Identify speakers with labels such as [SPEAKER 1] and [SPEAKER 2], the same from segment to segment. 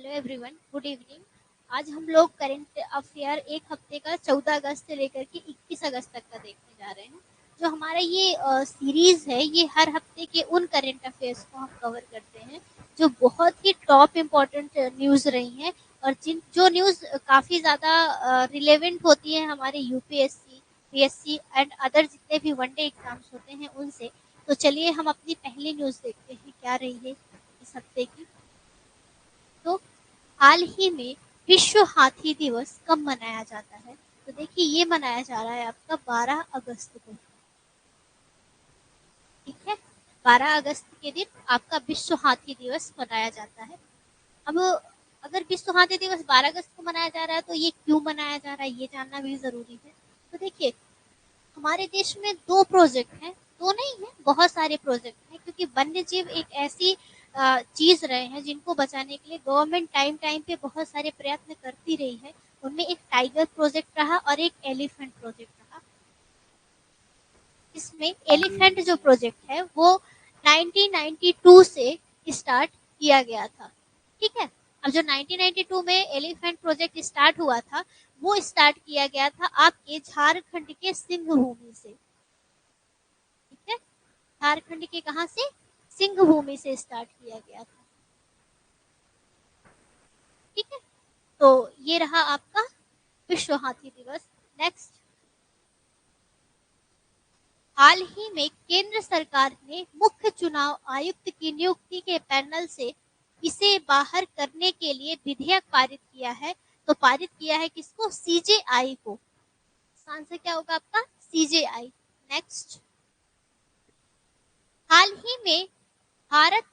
[SPEAKER 1] Hello everyone, good evening. आज हम लोग करंट अफेयर एक हफ्ते का 14 अगस्त से लेकर के 21 अगस्त तक का देखने जा रहे हैं। जो हमारा ये सीरीज है, ये हर हफ्ते के उन करंट अफेयर्स को हम कवर करते हैं जो बहुत ही टॉप इम्पोर्टेंट न्यूज़ रही हैं और जिन जो न्यूज़ काफ़ी ज़्यादा रिलेवेंट होती है हमारे यूपीएससी, पीएससी एंड अदर जितने भी वनडे एग्जाम्स होते हैं उनसे। तो चलिए हम अपनी पहली न्यूज़ देखते हैं क्या रही है इस हफ्ते की। तो हाल ही में विश्व हाथी दिवस कब मनाया जाता है? तो देखिए, ये मनाया जा रहा है आपका 12 अगस्त को। ठीक है, 12 अगस्त के दिन आपका विश्व हाथी दिवस मनाया जाता है। अब अगर विश्व हाथी दिवस 12 अगस्त को मनाया जा रहा है तो ये क्यों मनाया जा रहा है, ये जानना भी जरूरी है। तो देखिए, हमारे देश में 2 प्रोजेक्ट हैं, 2 नहीं है, बहुत सारे प्रोजेक्ट हैं, क्योंकि वन्य जीव एक ऐसी चीज़ रहे हैं जिनको बचाने के लिए गवर्नमेंट टाइम टाइम पे बहुत सारे प्रयत्न करती रही है। उनमें एक टाइगर प्रोजेक्ट रहा और एक एलिफेंट प्रोजेक्ट रहा। इसमें एलिफेंट जो प्रोजेक्ट है वो 1992 से स्टार्ट किया गया था। ठीक है, अब जो 1992 में एलिफेंट प्रोजेक्ट स्टार्ट हुआ था, वो स्टार्ट किया गया था आपके झारखंड के सिंहभूमि से। ठीक है, झारखंड के कहां से? सिंहभूमि से स्टार्ट किया गया था। ठीक है, तो ये रहा आपका विश्व हाथी दिवस। नेक्स्ट, हाल ही में केंद्र सरकार ने मुख्य चुनाव आयुक्त की नियुक्ति के पैनल से इसे बाहर करने के लिए विधेयक पारित किया है। तो पारित किया है किसको? सीजेआई को। आंसर क्या होगा आपका? सीजेआई। नेक्स्ट, हाल ही में भारत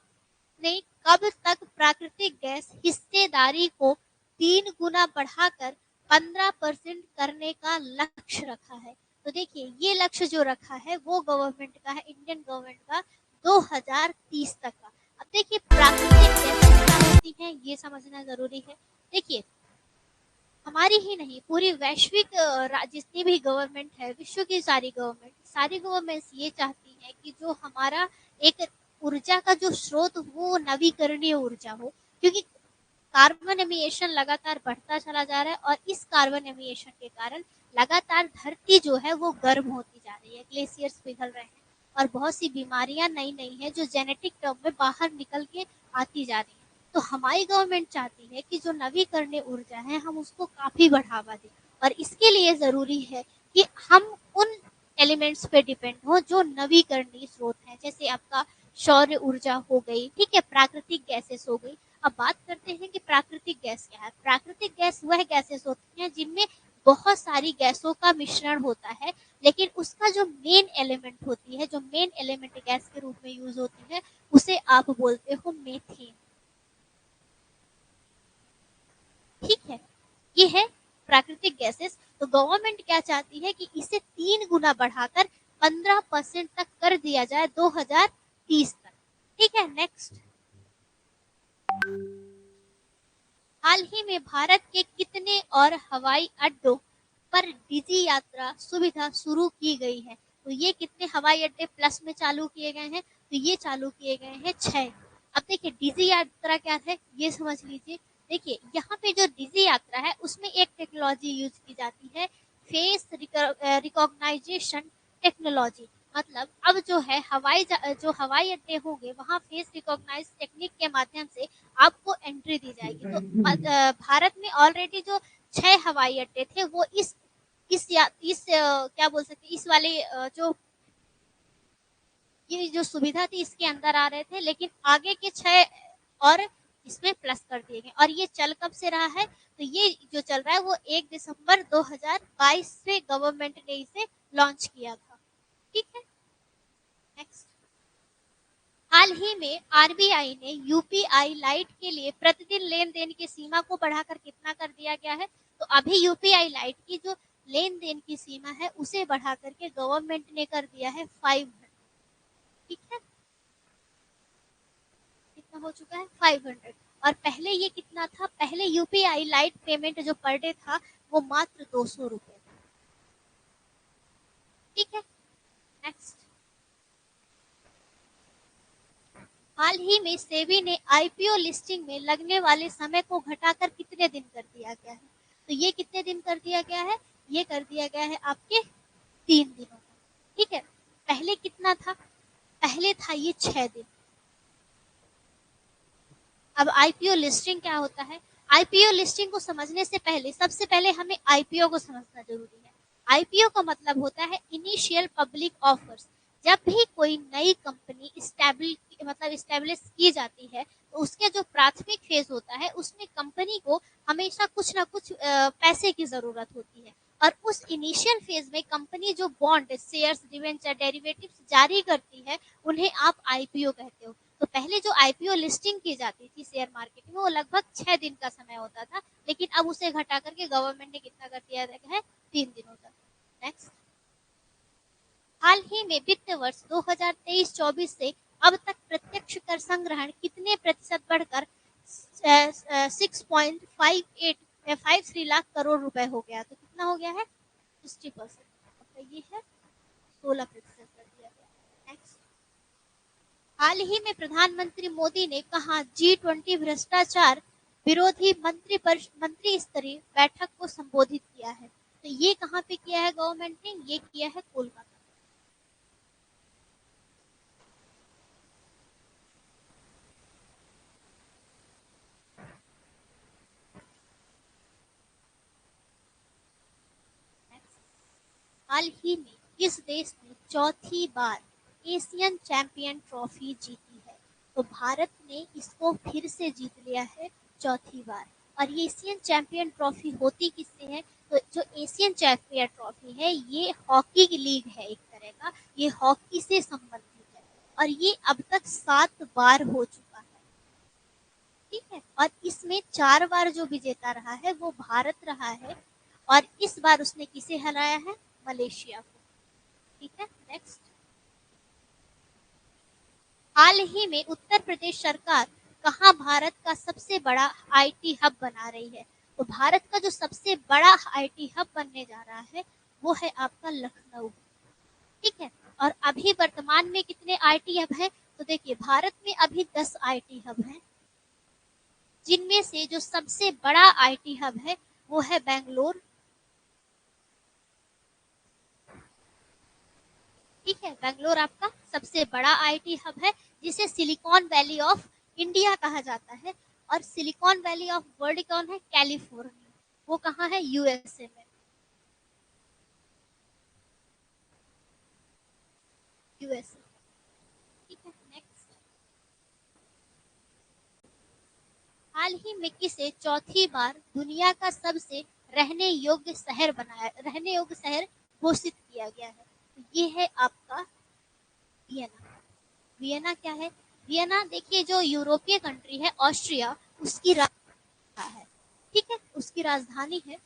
[SPEAKER 1] ने कब तक प्राकृतिक गैस हिस्सेदारी को 3 गुना बढ़ाकर 15% करने का लक्ष्य रखा है? तो देखिए, ये लक्ष्य जो रखा है वो गवर्नमेंट का है, इंडियन गवर्नमेंट का, 2030 तक का। अब देखिए, प्राकृतिक गैसेस क्या होती हैं ये समझना जरूरी है। देखिए, हमारी ही नहीं, पूरी वैश्विक जितनी भी गवर्नमेंट है, विश्व की सारी गवर्नमेंट्स ये चाहती हैं कि जो हमारा एक ऊर्जा का जो स्रोत हो वो नवीकरणीय ऊर्जा हो, क्योंकि कार्बन एमिशन लगातार बढ़ता चला जा रहा है और इस कार्बन एमिशन के कारण लगातार धरती जो है वो गर्म होती जा रही है, ग्लेशियर्स पिघल रहे हैं और बहुत सी बीमारियां नई नई हैं जो जेनेटिक टर्म में बाहर निकल के आती जा रही है। तो हमारी गवर्नमेंट चाहती है कि जो नवीकरणीय ऊर्जा है हम उसको काफी बढ़ावा दें और इसके लिए जरूरी है कि हम उन एलिमेंट्स पे डिपेंड हो जो नवीकरणीय स्रोत हैं, जैसे आपका सौर ऊर्जा हो गई, ठीक है, प्राकृतिक गैसेस हो गई। अब बात करते हैं कि प्राकृतिक गैस क्या है। प्राकृतिक गैस वह गैसेस होती हैं जिनमें बहुत सारी गैसों का मिश्रण होता है, लेकिन उसका जो मेन एलिमेंट होती है, जो मेन एलिमेंट गैस के रूप में यूज होती है, उसे आप बोलते हो मीथेन। ठीक है, ये है प्राकृतिक गैसेस। तो गवर्नमेंट क्या चाहती है कि इसे 3 गुना बढ़ाकर 15% तक कर दिया जाए 2030 तक। ठीक है, नेक्स्ट, हाल ही में भारत के कितने और हवाई अड्डों पर डिजी यात्रा सुविधा शुरू की गई है? तो ये कितने हवाई अड्डे प्लस में चालू किए गए हैं? तो ये चालू किए गए हैं 6। अब देखिए, डिजी यात्रा क्या है ये समझ लीजिए। देखिए, यहाँ पे जो डिजी यात्रा है उसमें एक टेक्नोलॉजी यूज की जाती है, फेस रिकॉग्नाइजेशन टेक्नोलॉजी। मतलब अब जो है जो हवाई अड्डे होंगे वहाँ फेस रिकॉग्नाइज टेक्निक के माध्यम से आपको एंट्री दी जाएगी। तो भारत में ऑलरेडी जो 6 हवाई अड्डे थे वो क्या बोल सकते, इस वाले जो ये जो सुविधा थी इसके अंदर आ रहे थे, लेकिन आगे के 6 और इसमें प्लस कर दिए गए। और ये चल कब से रहा है? तो ये जो चल रहा है वो 1 दिसंबर 2022 से गवर्नमेंट ने इसे लॉन्च किया था। ठीक है, नेक्स्ट, हाल ही में आरबीआई ने यूपीआई लाइट के लिए प्रतिदिन लेन देन की सीमा को बढ़ाकर कितना कर दिया गया है? तो अभी यूपीआई लाइट की जो लेन देन की सीमा है उसे बढ़ा करके गवर्नमेंट ने कर दिया है 500। ठीक है, कितना हो चुका है? 500। और पहले ये कितना था? पहले यूपीआई लाइट पेमेंट जो पर डे था वो मात्र 200 रुपए था। ठीक है, नेक्स्ट, हाल ही में सेबी ने आईपीओ लिस्टिंग में लगने वाले समय को घटाकर कितने दिन कर दिया गया है? तो ये कितने दिन कर दिया गया है? ये कर दिया गया है आपके 3 दिनों का। ठीक है, पहले कितना था? पहले था ये 6 दिन। अब आईपीओ लिस्टिंग क्या होता है? आईपीओ लिस्टिंग को समझने से पहले सबसे पहले हमें आईपीओ को समझना जरूरी है। आईपीओ का मतलब होता है इनिशियल पब्लिक ऑफर्स। जब भी कोई नई कंपनी इस्टेब्लिश की जाती है तो उसके जो प्राथमिक फेज होता है उसमें कंपनी को हमेशा कुछ ना कुछ पैसे की जरूरत होती है और उस इनिशियल फेज में कंपनी जो बॉन्ड, शेयर्स, डिवेंचर, डेरिवेटिव्स जारी करती है उन्हें आप आईपीओ कहते हो। तो पहले जो आईपीओ लिस्टिंग की जाती थी शेयर मार्केट में वो लगभग 6 दिन का समय होता था, लेकिन अब उसे घटा करके गवर्नमेंट ने कितना कर दिया है? 3 दिनों तक। नेक्स्ट, हाल ही में वित्त वर्ष 2023-24 से अब तक प्रत्यक्ष कर संग्रहण कितने प्रतिशत बढ़कर 6.53 लाख करोड़ रुपए हो गया? तो कितना हो गया है? 60%। ये है 16% कर दिया गया। नेक्स्ट, हाल ही में प्रधानमंत्री मोदी ने कहा G20 भ्रष्टाचार विरोधी मंत्री स्तरीय बैठक को संबोधित किया है। तो ये कहाँ पे किया है गवर्नमेंट ने? ये किया है कोलकाता। हाल ही में किस देश ने चौथी बार एशियन चैंपियन ट्रॉफी जीती है? तो भारत ने इसको फिर से जीत लिया है चौथी बार। और ये एशियन चैंपियन ट्रॉफी होती किससे है? तो जो एशियन चैंपियन ट्रॉफी है ये हॉकी की लीग है एक तरह का, ये हॉकी से संबंधित है और ये अब तक 7 बार हो चुका है। ठीक है, और इसमें 4 बार जो विजेता रहा है वो भारत रहा है और इस बार उसने किसे हराया है? मलेशिया को। ठीक है, नेक्स्ट, हाल ही में उत्तर प्रदेश सरकार कहाँ भारत का सबसे बड़ा आईटी हब बना रही है? तो भारत का जो सबसे बड़ा आईटी हब बनने जा रहा है वो है आपका लखनऊ। ठीक है, और अभी वर्तमान में कितने आईटी हब हैं? तो देखिए भारत में अभी 10 आईटी हब हैं, जिनमें से जो सबसे बड़ा आईटी हब है वो है बेंगलोर। ठीक है, बेंगलोर आपका सबसे बड़ा आईटी हब है जिसे सिलिकॉन वैली ऑफ इंडिया कहा जाता है और सिलिकॉन वैली ऑफ वर्ल्ड कौन है? कैलिफोर्निया। वो कहाँ है? यूएसए में। यूएसए। ठीक है, नेक्स्ट, हाल ही में किसे चौथी बार दुनिया का सबसे रहने योग्य शहर घोषित किया गया है? तो ये है आपका वियना। वियना क्या है? वियना देखिए जो यूरोपीय कंट्री है ऑस्ट्रिया उसकी राजधानी है। ठीक है, उसकी राजधानी है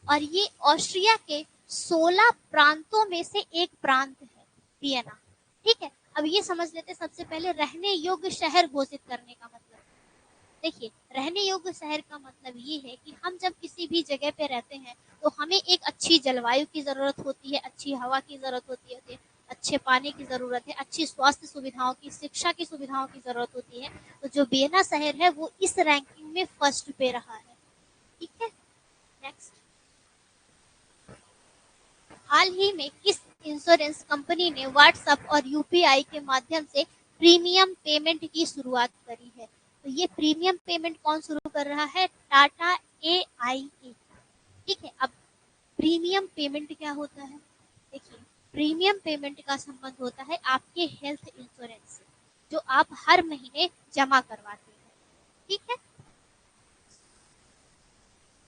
[SPEAKER 1] और ये ऑस्ट्रिया के 16 प्रांतों में से एक प्रांत है वियना। ठीक है, अब ये समझ लेते सबसे पहले रहने योग्य शहर घोषित करने का मतलब। देखिए रहने योग्य शहर का मतलब ये है कि हम जब किसी भी जगह पे रहते हैं तो हमें एक अच्छी जलवायु की जरूरत होती है, अच्छी हवा की जरूरत होती है, अच्छे पानी की जरूरत है, अच्छी स्वास्थ्य सुविधाओं की, शिक्षा की सुविधाओं की जरूरत होती है। तो जो वियना शहर है वो इस रैंकिंग में फर्स्ट पे रहा है। ठीक है, नेक्स्ट, हाल ही में किस इंश्योरेंस कंपनी ने व्हाट्सएप और यूपीआई के माध्यम से प्रीमियम पेमेंट की शुरुआत करी है? तो ये प्रीमियम पेमेंट कौन शुरू कर रहा है? टाटा AIA। ठीक है, अब प्रीमियम पेमेंट क्या होता है? देखिए प्रीमियम पेमेंट का संबंध होता है आपके हेल्थ इंश्योरेंस से जो आप हर महीने जमा करवाते हैं। ठीक है,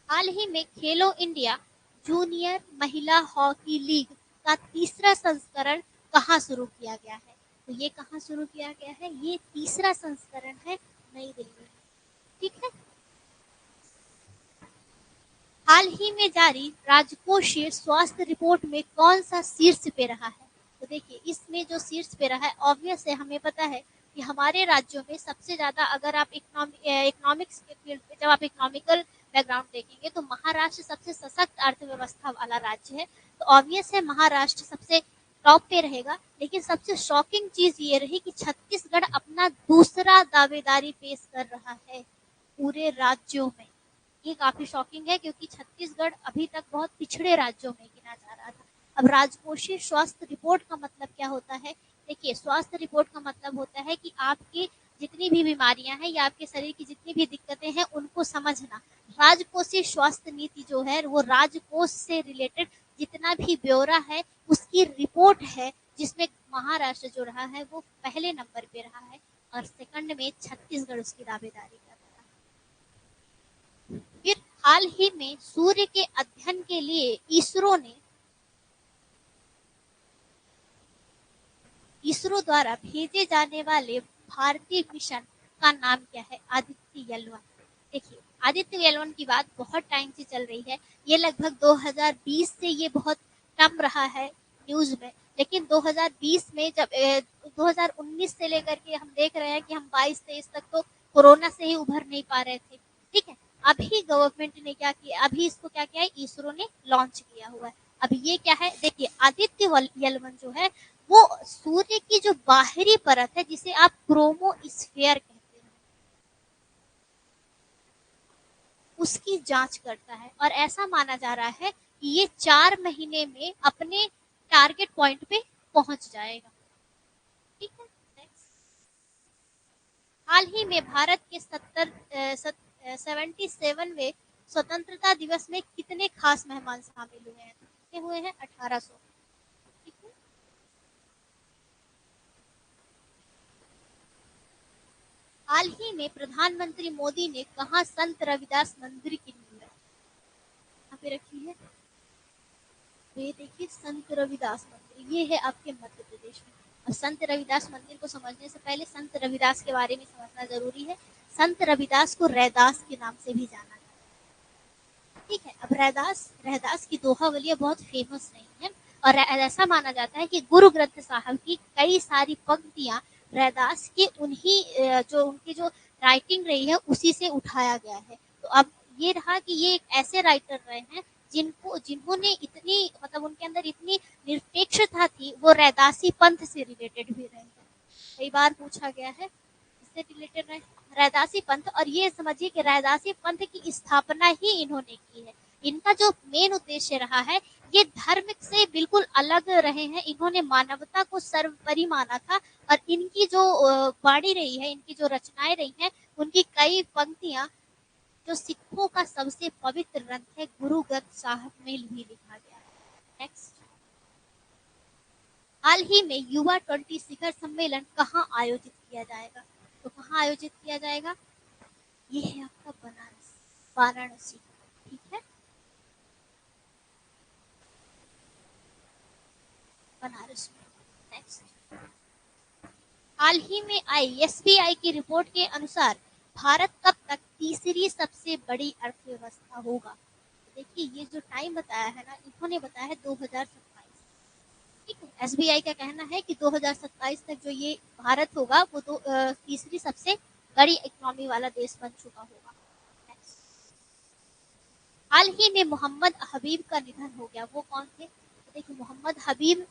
[SPEAKER 1] हाल ही में खेलो इंडिया जूनियर महिला हॉकी लीग का तीसरा संस्करण कहाँ शुरू किया गया है? तो ये कहाँ शुरू किया गया है? ये तीसरा संस्करण है नई दिल्ली में। ठीक है, हाल ही में जारी राजकोषीय स्वास्थ्य रिपोर्ट में कौन सा शीर्ष पे रहा है? तो देखिए इसमें जो शीर्ष पे रहा है ऑब्वियस है, हमें पता है कि हमारे राज्यों में सबसे ज्यादा अगर आप इकोनॉमिक्स के फील्ड पे जब आप इकोनॉमिकल बैकग्राउंड देखेंगे तो महाराष्ट्र सबसे सशक्त अर्थव्यवस्था वाला राज्य है। तो ऑब्वियस है महाराष्ट्र सबसे टॉप पे रहेगा। लेकिन सबसे शॉकिंग चीज ये रही कि छत्तीसगढ़ अपना दूसरा दावेदारी पेश कर रहा है पूरे राज्यों में। ये काफी शॉकिंग है क्योंकि छत्तीसगढ़ अभी तक बहुत पिछड़े राज्यों में गिना जा रहा था। अब राजकोषीय स्वास्थ्य रिपोर्ट का मतलब क्या होता है? देखिए, स्वास्थ्य रिपोर्ट का मतलब होता है कि आपकी जितनी भी बीमारियां हैं या आपके शरीर की जितनी भी दिक्कतें हैं उनको समझना। राजकोषीय स्वास्थ्य नीति जो है वो राजकोष से रिलेटेड जितना भी ब्यौरा है उसकी रिपोर्ट है, जिसमें महाराष्ट्र जो रहा है वो पहले नंबर पे रहा है और सेकंड में छत्तीसगढ़ उसकी दावेदारी कर रहा है। फिर हाल ही में सूर्य के अध्ययन के लिए इसरो द्वारा भेजे जाने वाले भारतीय मिशन का नाम क्या है? आदित्य एल1। देखिए, आदित्य एल1 की बात बहुत टाइम से चल रही है। ये लगभग 2020 से ये बहुत कम रहा है न्यूज में, लेकिन 2020 में जब 2019 से लेकर के हम देख रहे हैं कि हम 22-23 तक तो कोरोना से ही उभर नहीं पा रहे थे। ठीक है, अभी गवर्नमेंट ने क्या किया, अभी इसको क्या किया है, इसरो ने लॉन्च किया हुआ है। अब ये क्या है, देखिए आदित्य एल1 जो है वो सूर्य की जो बाहरी परत है जिसे आप क्रोमोस्फीयर कहते हैं उसकी जांच करता है और ऐसा माना जा रहा है कि ये 4 महीने में अपने टारगेट पॉइंट पे पहुंच जाएगा। ठीक है, हाल ही में भारत के 77वें स्वतंत्रता दिवस में कितने खास मेहमान शामिल हुए हैं? कितने हुए हैं? 1800। ठीक है, हाल ही में प्रधानमंत्री मोदी ने कहा संत रविदास मंदिर की नींव यहाँ पे रखी है। तो ये देखिए संत रविदास मंदिर, ये है आपके मध्य प्रदेश में। और संत रविदास मंदिर को समझने से पहले संत रविदास के बारे में समझना जरूरी है। संत रविदास को रैदास के नाम से भी जाना जाता है। ठीक है, अब रैदास की दोहावलियां बहुत फेमस नहीं है और ऐसा माना जाता है कि गुरु ग्रंथ साहब की कई सारी पंक्तियां रैदास के जो उनकी जो राइटिंग रही है उसी से उठाया गया है। तो अब ये रहा कि ये एक ऐसे राइटर रहे हैं जिन्होंने इतनी मतलब उनके अंदर इतनी निरपेक्षता थी, वो रैदासी पंथ से रिलेटेड भी रहे हैं। कई बार पूछा गया है इससे रिलेटेड रहे रैदासी पंथ। और ये समझिए कि रैदासी पंथ की स्थापना ही इन्होंने की है। इनका जो मेन उद्देश्य रहा है ये धर्म से बिल्कुल अलग रहे हैं। इन्होंने मानवता को सर्वोपरि माना था और इनकी जो वाणी रही है, इनकी जो रचनाएं रही हैं, उनकी कई पंक्तियां जो सिखों का सबसे पवित्र ग्रंथ है गुरु ग्रंथ साहब में भी लिखा गया है। नेक्स्ट, हाल ही में युवा 20 शिखर सम्मेलन कहाँ आयोजित किया जाएगा? तो कहाँ आयोजित किया जाएगा? ये है आपका बनारस, वाराणसी। ठीक है, बनारस में। नेक्स्ट, हाल ही में आई एसबीआई की रिपोर्ट के अनुसार भारत कब तक तीसरी सबसे बड़ी अर्थव्यवस्था होगा? देखिए, ये जो टाइम बताया है ना, इन्होंने बताया है 2027। ठीक है, एसबीआई का कहना है कि 2027 तक जो ये भारत होगा वो तो तीसरी सबसे बड़ी इकोनॉमी वाला देश बन चुका होगा। हाल ही में मोहम्मद हबीब का निधन हो गया। वो कौन थे? तो देखिए, मोहम्मद हबीब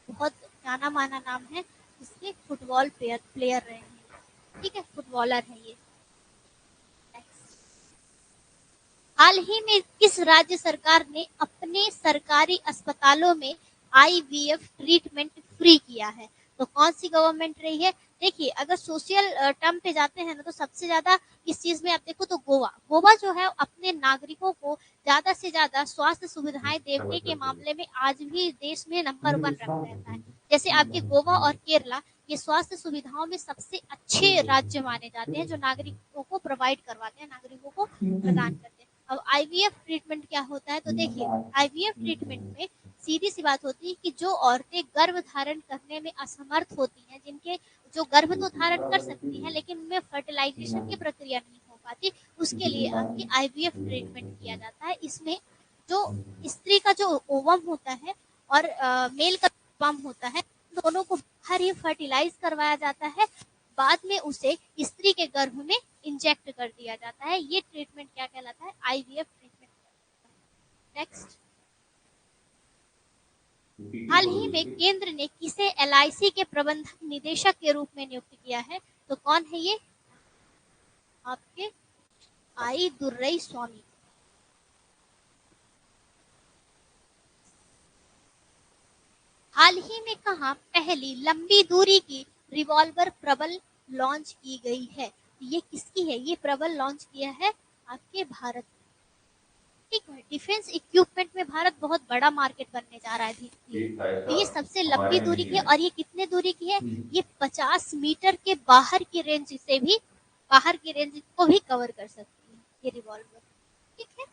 [SPEAKER 1] बहुत जाना माना नाम है, इसके फुटबॉल प्लेयर रहे हैं। ठीक है, फुटबॉलर है ये। हाल ही में किस राज्य सरकार ने अपने सरकारी अस्पतालों में आईवीएफ ट्रीटमेंट फ्री किया है? तो कौन सी गवर्नमेंट रही है? देखिए, अगर सोशल टर्म पे जाते हैं ना तो सबसे ज्यादा इस चीज में आप देखो तो गोवा जो है अपने नागरिकों को ज्यादा से ज्यादा स्वास्थ्य सुविधाएं देने के मामले में आज भी देश में नंबर 1 रखा रहता है। जैसे आपके गोवा और केरला ये स्वास्थ्य सुविधाओं में सबसे अच्छे राज्य माने जाते हैं जो नागरिकों को प्रोवाइड करवाते हैं, नागरिकों को प्रदान करते हैं। अब आईवीएफ ट्रीटमेंट क्या होता है? तो देखिए, आईवीएफ ट्रीटमेंट में सीधी सी बात होती है कि जो औरतें गर्भ धारण करने में असमर्थ होती हैं, जिनके जो गर्भ तो धारण कर सकती हैं लेकिन उनमें फर्टिलाइजेशन की प्रक्रिया नहीं हो पाती, उसके लिए आपकी आईवीएफ ट्रीटमेंट किया जाता है। इसमें जो स्त्री का जो ओवम होता है और मेल का ओवम होता है, दोनों को बाहर ही फर्टिलाइज करवाया जाता है, बाद में उसे स्त्री के गर्भ में इंजेक्ट कर दिया जाता है। ये ट्रीटमेंट क्या कहलाता है? IVF treatment. नेक्स्ट, हाल ही में केंद्र ने किसे एलआईसी के प्रबंधक निदेशक के रूप में नियुक्त किया है? तो कौन है ये? आपके आई दुर्रई स्वामी। हाल ही में कहा पहली लंबी दूरी की रिवॉल्वर प्रबल लॉन्च की गई है? ये किसकी है? ये प्रबल लॉन्च किया है आपके भारत। ठीक है, डिफेंस इक्विपमेंट में भारत बहुत बड़ा मार्केट बनने जा रहा है धीरे धीरे। तो ये सबसे लंबी दूरी की है, और ये कितने दूरी की है? ये 50 मीटर के बाहर की रेंज से भी, बाहर की रेंज को भी कवर कर सकती है ये रिवॉल्वर। ठीक है।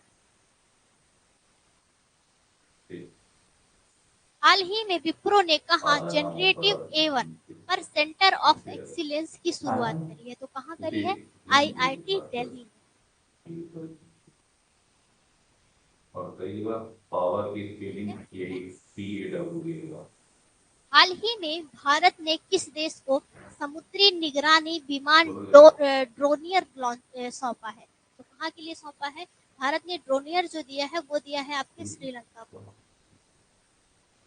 [SPEAKER 1] हाल ही में विप्रो ने कहा जनरेटिव A1 पर सेंटर ऑफ एक्सीलेंस की शुरुआत करी है? तो कहाँ करी है? आईआईटी दिल्ली में।
[SPEAKER 2] और कई बार पावर की स्केलिंग यही PAW।
[SPEAKER 1] हाल ही में भारत ने किस देश को समुद्री निगरानी विमान ड्रोनियर सौंपा है? तो कहाँ के लिए सौंपा है? भारत ने ड्रोनियर जो दिया है वो दिया है आपके श्रीलंका को।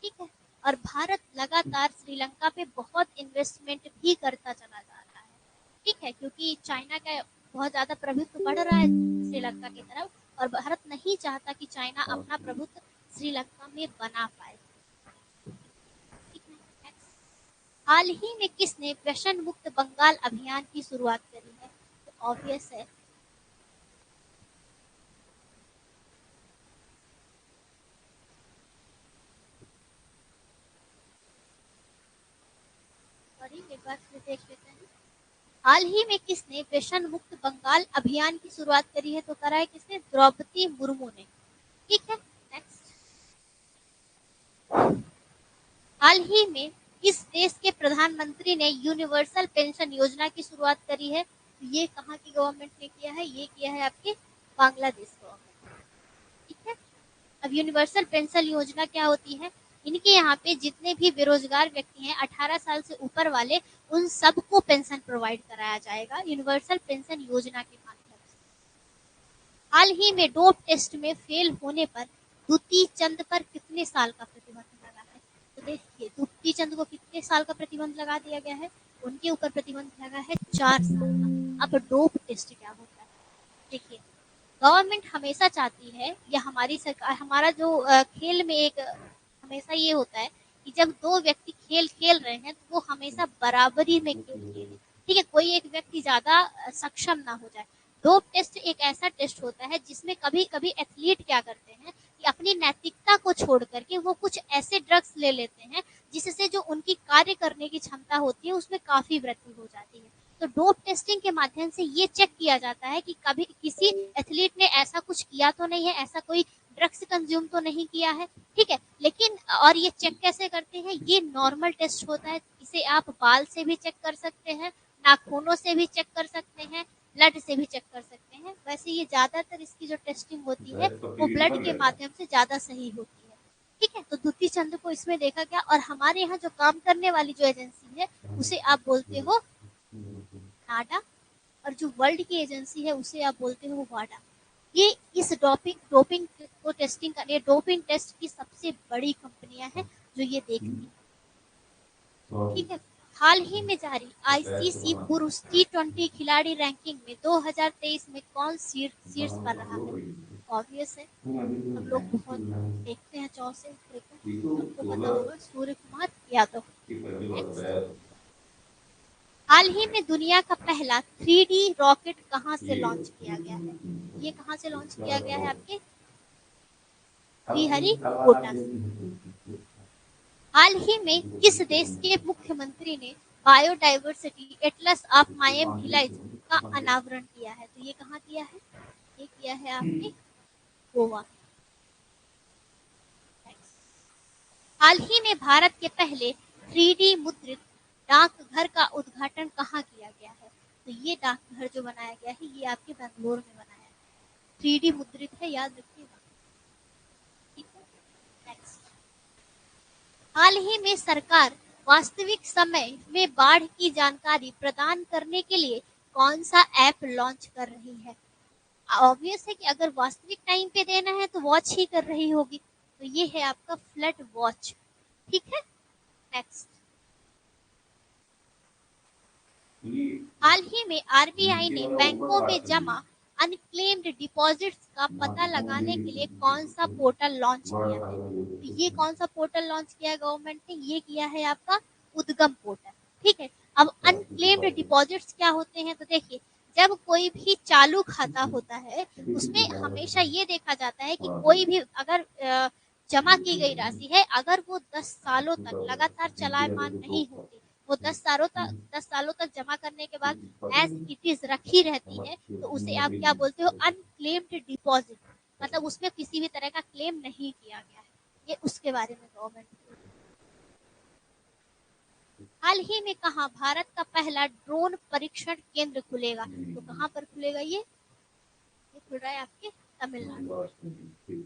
[SPEAKER 1] ठीक है। और भारत लगातार श्रीलंका पे बहुत इन्वेस्टमेंट भी करता चला जा रहा है। ठीक है, क्योंकि चाइना का बहुत ज्यादा प्रभुत्व बढ़ रहा है श्रीलंका की तरफ, और भारत नहीं चाहता कि चाइना अपना प्रभुत्व श्रीलंका में बना पाए। ठीक है। हाल ही में किसने व्यसन मुक्त बंगाल अभियान की शुरुआत करी है? तो ऑब्वियस है सॉरी एक बार फिर देख लेते हैं। हाल ही में किसने व्यसन मुक्त बंगाल अभियान की शुरुआत करी है? तो करा है किसने? द्रौपदी मुर्मू ने। ठीक है। नेक्स्ट। हाल ही में किस देश के प्रधानमंत्री ने यूनिवर्सल पेंशन योजना की शुरुआत करी है? तो ये कहाँ की गवर्नमेंट ने किया है? ये किया है आपके बांग्लादेश गवर्नमेंट। ठीक है। अब यूनिवर्सल पेंशन योजना क्या होती है? इनके यहाँ पे जितने भी बेरोजगार व्यक्ति हैं 18 साल से ऊपर वाले, उन सबको पेंशन प्रोवाइड कराया जाएगा यूनिवर्सल पेंशन योजना के माध्यम से। हाल ही में डोप टेस्ट में फेल होने पर दुती चंद पर कितने साल का प्रतिबंध लगा है? तो देखिए दुती चंद को कितने साल का प्रतिबंध लगा दिया गया है? उनके ऊपर प्रतिबंध लगा है 4 साल का। अब डोप टेस्ट क्या होता है? देखिए गवर्नमेंट हमेशा चाहती है, या हमारी सरकार, हमारा जो खेल में एक हमेशा ये होता है कि जब दो व्यक्ति खेल खेल रहे हैं तो वो हमेशा बराबरी में खेल खेलें। ठीक है, कोई एक व्यक्ति ज्यादा सक्षम ना हो जाए। डोप टेस्ट एक ऐसा टेस्ट होता है जिसमें कभी कभी एथलीट क्या करते हैं कि अपनी नैतिकता को छोड़ करके वो कुछ ऐसे ड्रग्स ले लेते हैं जिससे जो उनकी कार्य करने की क्षमता होती है उसमें काफी वृद्धि हो जाती है। तो डोप टेस्टिंग के माध्यम से ये चेक किया जाता है कि कभी किसी एथलीट ने ऐसा कुछ किया तो नहीं है, ऐसा कोई ड्रग्स कंज्यूम तो नहीं किया है। ठीक है, लेकिन और ये चेक कैसे करते हैं? ये नॉर्मल टेस्ट होता है, इसे आप बाल से भी चेक कर सकते हैं, नाखूनों से भी चेक कर सकते हैं, ब्लड से भी चेक कर सकते हैं। वैसे ये ज्यादातर इसकी जो टेस्टिंग होती है वो ब्लड के माध्यम से ज्यादा सही होती है। ठीक है, तो दुती चंद को इसमें देखा गया, और हमारे यहाँ जो काम करने वाली जो एजेंसी है उसे आप बोलते हो नाडा, और जो वर्ल्ड की एजेंसी है उसे आप बोलते हो वाडा। ये इस डोपिंग डोपिंग को टेस्टिंग करने, डोपिंग टेस्ट की सबसे बड़ी कंपनियां हैं जो ये देखती हैं। ठीक है। हाल ही में जारी आईसीसी पुरुष T20 खिलाड़ी रैंकिंग में 2023 में कौन शीर्ष पर रहा है? ऑब्वियस है, हम लोग बहुत देखते हैं चौ से क्रिकेट, आपको पता होगा सूर्य कुमार यादव। नेक्स्ट। हाल ही में दुनिया का पहला 3D रॉकेट कहां से लॉन्च किया गया है? ये कहां से लॉन्च किया गया है? आपके श्रीहरिकोटा से। हाल ही में किस देश के मुख्यमंत्री ने बायोडाइवर्सिटी एटलस ऑफ मायम भिलाइज का अनावरण किया है? तो ये कहाँ किया है? ये किया है आपके गोवा। हाल ही में भारत के पहले 3D मुद्रित डाकघर का उद्घाटन कहाँ किया गया है? तो ये डाकघर जो बनाया गया है ये आपके बेंगलोर में बनाया है। 3D मुद्रित है, याद रखिएगा। ठीक है। नेक्स्ट। हाल ही में सरकार वास्तविक समय में बाढ़ की जानकारी प्रदान करने के लिए कौन सा ऐप लॉन्च कर रही है? ऑब्वियस है कि अगर वास्तविक टाइम पे देना है तो वॉच ही कर रही होगी, तो ये है आपका फ्लड वॉच। ठीक है। नेक्स्ट,
[SPEAKER 2] ये
[SPEAKER 1] हाल ही में आरबीआई ने बैंकों में जमा अनक्लेम्ड डिपॉजिट्स का पता लगाने के लिए कौन सा पोर्टल लॉन्च किया है? तो ये कौन सा पोर्टल लॉन्च किया है गवर्नमेंट ने? ये किया है आपका उद्गम पोर्टल। ठीक है। अब अनक्लेम्ड डिपॉजिट्स क्या होते हैं? तो देखिए, जब कोई भी चालू खाता होता है उसमें हमेशा ये देखा जाता है कि कोई भी अगर जमा की गई राशि है, अगर वो 10 सालों तक लगातार चलायमान नहीं होती, वो 10 सालों तक जमा करने के बाद एज इट इज रखी रहती है, तो उसे आप क्या बोलते हो? Unclaimed deposit. मतलब उसमें किसी भी तरह का क्लेम नहीं किया गया है। ये उसके बारे में गवर्नमेंट। हाल ही में कहा भारत का पहला ड्रोन परीक्षण केंद्र खुलेगा? तो कहाँ पर खुलेगा? ये खुल रहा है आपके तमिलनाडु।